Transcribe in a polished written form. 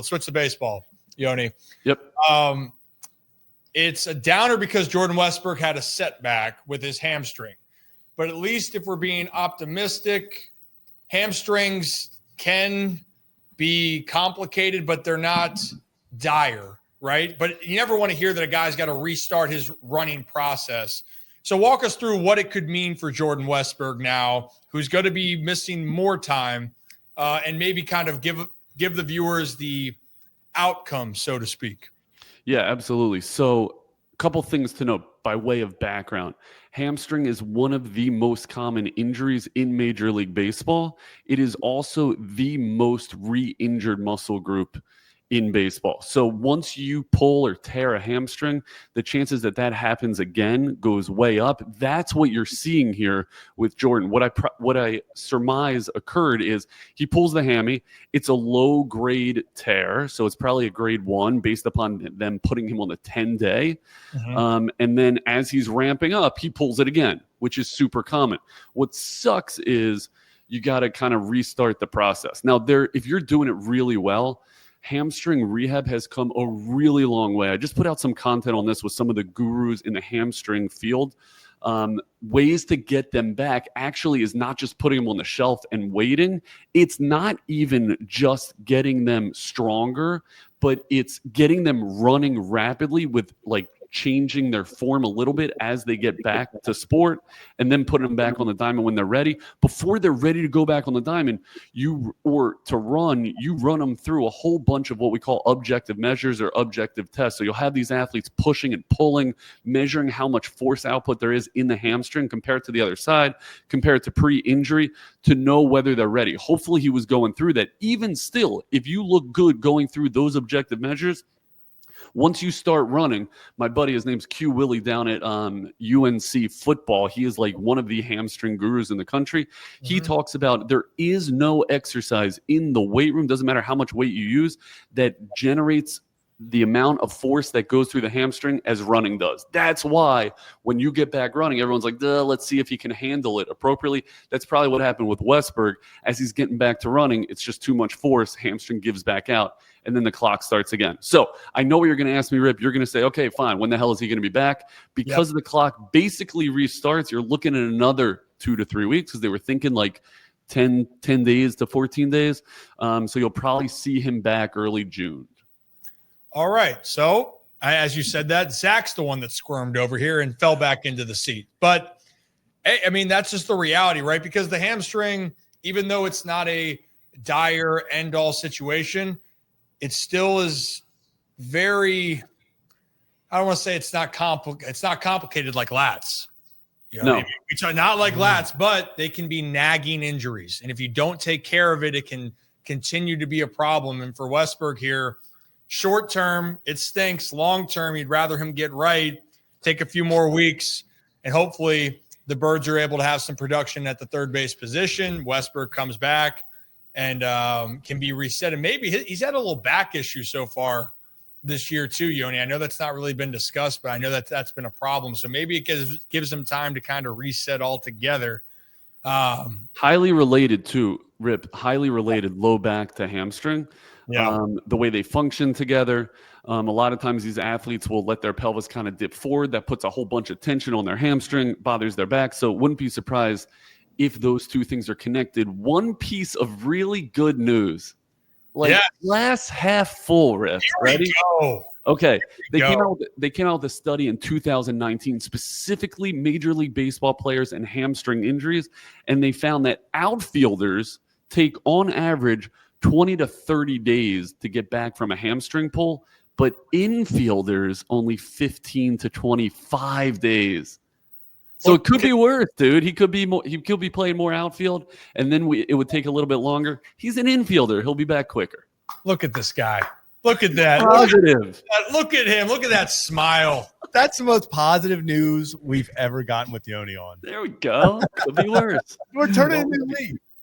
Let's switch to baseball, Yoni. Yep. It's a downer because Jordan Westburg had a setback with his hamstring. But at least if we're being optimistic, hamstrings can be complicated, but they're not dire, right? But you never want to hear that a guy's got to restart his running process. So walk us through what it could mean for Jordan Westburg now, who's going to be missing more time, and maybe kind of give the viewers the outcome, so to speak. Yeah, absolutely. So a couple things to note by way of background. Hamstring is one of the most common injuries in Major League Baseball. It is also the most re-injured muscle group in baseball. So once you pull or tear a hamstring, the chances that happens again goes way up. That's what you're seeing here with Jordan. What I surmise occurred is he pulls the hammy. It's a low grade tear, so it's probably a grade 1 based upon them putting him on the 10-day. And then as he's ramping up, he pulls it again, which is super common. What sucks is you got to kind of restart the process. Now, if you're doing it really well, hamstring rehab has come a really long way. I just put out some content on this with some of the gurus in the hamstring field. Ways to get them back actually is not just putting them on the shelf and waiting. It's not even just getting them stronger, but it's getting them running rapidly with like changing their form a little bit as they get back to sport, and then putting them back on the diamond when they're ready. Before they're ready to go back on the diamond, you run them through a whole bunch of what we call objective measures or objective tests. So you'll have these athletes pushing and pulling, measuring how much force output there is in the hamstring compared to the other side, compared to pre-injury, to know whether they're ready. Hopefully he was going through that. Even still, if you look good going through those objective measures, once you start running, my buddy, his name's Q Willie down at UNC football. He is like one of the hamstring gurus in the country. He talks about there is no exercise in the weight room, doesn't matter how much weight you use, that generates the amount of force that goes through the hamstring as running does. That's why when you get back running, everyone's like, let's see if he can handle it appropriately. That's probably what happened with Westburg. As he's getting back to running, it's just too much force. Hamstring gives back out, and then the clock starts again. So I know what you're going to ask me, Rip. You're going to say, okay, fine. When the hell is he going to be back? Because the clock basically restarts, you're looking at another 2 to 3 weeks, because they were thinking like 10 days to 14 days. So you'll probably see him back early June. All right. So as you said that, Zach's the one that squirmed over here and fell back into the seat. But I mean, that's just the reality, right? Because the hamstring, even though it's not a dire end-all situation, it still is very, I don't want to say it's not complicated like lats. You know, no. Not like lats, but they can be nagging injuries. And if you don't take care of it, it can continue to be a problem. And for Westburg here, short term, it stinks. Long term, you'd rather him get right, take a few more weeks, and hopefully the Birds are able to have some production at the third base position. Westburg comes back and can be reset. And maybe he's had a little back issue so far this year too, Yoni. I know that's not really been discussed, but I know that's been a problem. So maybe it gives him time to kind of reset altogether. Highly related too, Rip, low back to hamstring. The way they function together. A lot of times these athletes will let their pelvis kind of dip forward. That puts a whole bunch of tension on their hamstring, bothers their back. So wouldn't be surprised if those two things are connected. One piece of really good news, glass half full, Riff. Ready? Okay. They came out with a study in 2019, specifically Major League Baseball players and hamstring injuries, and they found that outfielders take on average 20 to 30 days to get back from a hamstring pull, but infielders only 15 to 25 days. So it could be worse, dude. He could be playing more outfield, and then it would take a little bit longer. He's an infielder. He'll be back quicker. Look at this guy. Look at that. Positive. Look at him. Look at that smile. That's the most positive news we've ever gotten with Yoni on. There we go. Could be worse. We're turning a new leaf.